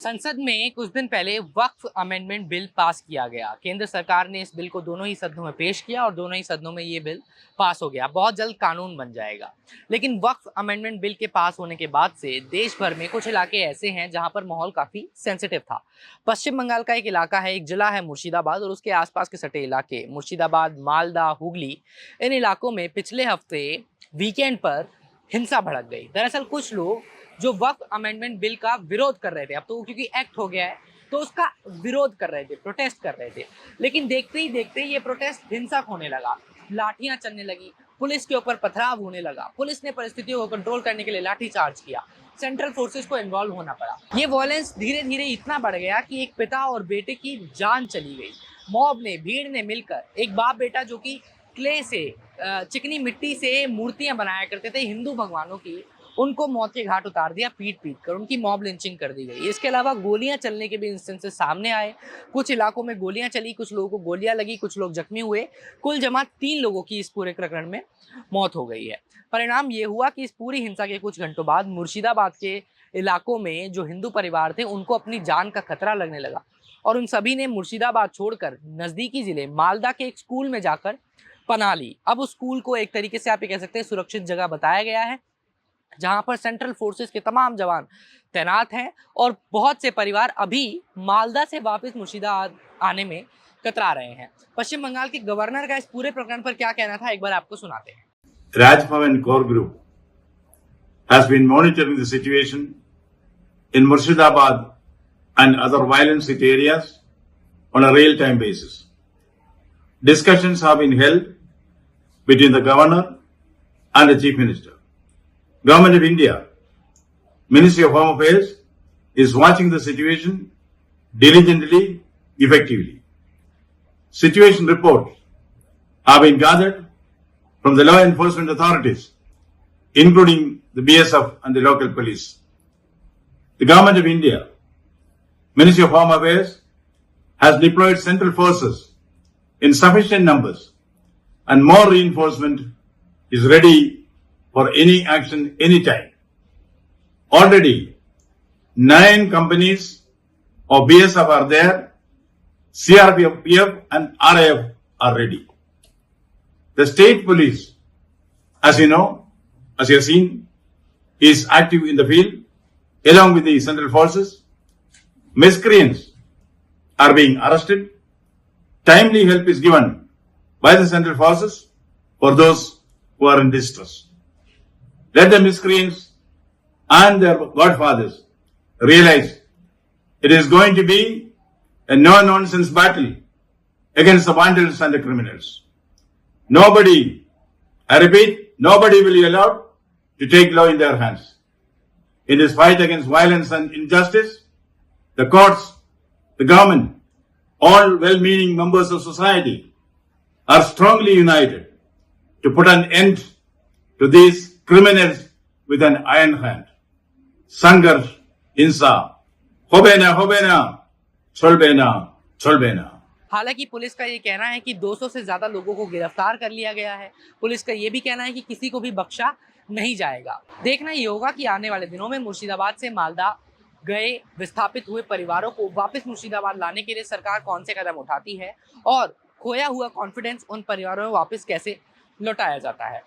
संसद में कुछ दिन पहले वक्फ अमेंडमेंट बिल पास किया गया। केंद्र सरकार ने इस बिल को दोनों ही सदनों में पेश किया और दोनों ही सदनों में ये बिल पास हो गया। बहुत जल्द कानून बन जाएगा। लेकिन वक्फ अमेंडमेंट बिल के पास होने के बाद से देश भर में कुछ इलाके ऐसे हैं जहां पर माहौल काफी सेंसिटिव था। पश्चिम बंगाल का एक इलाका है, एक जिला है मुर्शिदाबाद और उसके आसपास के सटे इलाके मुर्शिदाबाद, मालदा, हुगली, इन इलाकों में पिछले हफ्ते वीकेंड पर हिंसा भड़क गई। दरअसल कुछ लोग जो वक्फ अमेंडमेंट बिल का विरोध कर रहे थे, अब तो क्योंकि एक्ट हो गया है तो उसका विरोध कर रहे थे, प्रोटेस्ट कर रहे थे, लेकिन देखते ही देखते ये प्रोटेस्ट हिंसक होने लगा। लाठियां चलने लगी, पुलिस के ऊपर पथराव होने लगा। पुलिस ने परिस्थितियों को कंट्रोल करने के लिए लाठी चार्ज किया, सेंट्रल फोर्सेस को इन्वॉल्व होना पड़ा। ये वॉयलेंस धीरे धीरे इतना बढ़ गया कि एक पिता और बेटे की जान चली गई। मॉब ने, भीड़ ने मिलकर, एक बाप बेटा जो कि क्ले से, चिकनी मिट्टी से मूर्तियां बनाया करते थे हिंदू भगवानों की, उनको मौत के घाट उतार दिया। पीट पीट कर उनकी मॉब लिंचिंग कर दी गई। इसके अलावा गोलियां चलने के भी इंस्टेंसेस सामने आए। कुछ इलाकों में गोलियां चली, कुछ लोगों को गोलियां लगी, कुछ लोग जख्मी हुए। कुल जमा 3 लोगों की इस पूरे प्रकरण में मौत हो गई है। परिणाम ये हुआ कि इस पूरी हिंसा के कुछ घंटों बाद मुर्शिदाबाद के इलाकों में जो हिंदू परिवार थे उनको अपनी जान का खतरा लगने लगा और उन सभी ने मुर्शिदाबाद छोड़कर नजदीकी जिले मालदा के एक स्कूल में जाकर पनाह ली। अब उस स्कूल को एक तरीके से आप ये कह सकते हैं सुरक्षित जगह बताया गया है, जहां पर सेंट्रल फोर्सेस के तमाम जवान तैनात हैं और बहुत से परिवार अभी मालदा से वापस मुर्शिदाबाद आने में कतरा रहे हैं। पश्चिम बंगाल के गवर्नर का इस पूरे प्रकरण पर क्या कहना था, एक बार आपको सुनाते हैं। Raj Bhavan Core Group has been monitoring the situation in Murshidabad and other violence hit areas on a real-time basis. Discussions have been held between the governor and the chief minister. Government of India, Ministry of Home Affairs is watching the situation diligently, effectively. Situation reports have been gathered from the law enforcement authorities, including the BSF and the local police. The Government of India, Ministry of Home Affairs has deployed central forces in sufficient numbers and more reinforcement is ready for any action anytime. Already 9 companies of BSF are there, CRPF, PF and RAF are ready. The state police, as you know, as you have seen, is active in the field along with the central forces. Miscreants are being arrested. Timely help is given by the central forces for those who are in distress. Let the miscreants and their godfathers realize it is going to be a no-nonsense battle against the vandals and the criminals. Nobody, I repeat, nobody will be allowed to take law in their hands. In this fight against violence and injustice, the courts, the government, all well-meaning members of society are strongly united to put an end to these criminals with an iron hand. Sangarsh, Hinsa, Hobena, Cholbena. हालांकि police का ये कहना है कि 200 से ज्यादा लोगों को गिरफ्तार कर लिया गया है। पुलिस का ये भी कहना है कि किसी को भी बख्शा नहीं जाएगा। देखना ये होगा कि आने वाले दिनों में मुर्शिदाबाद से मालदा गए विस्थापित हुए परिवारों को वापस मुर्शिदाबाद लाने के लिए सरकार कौन से कदम उठाती है और खोया हुआ कॉन्फिडेंस उन परिवारों में वापस कैसे लौटाया जाता है।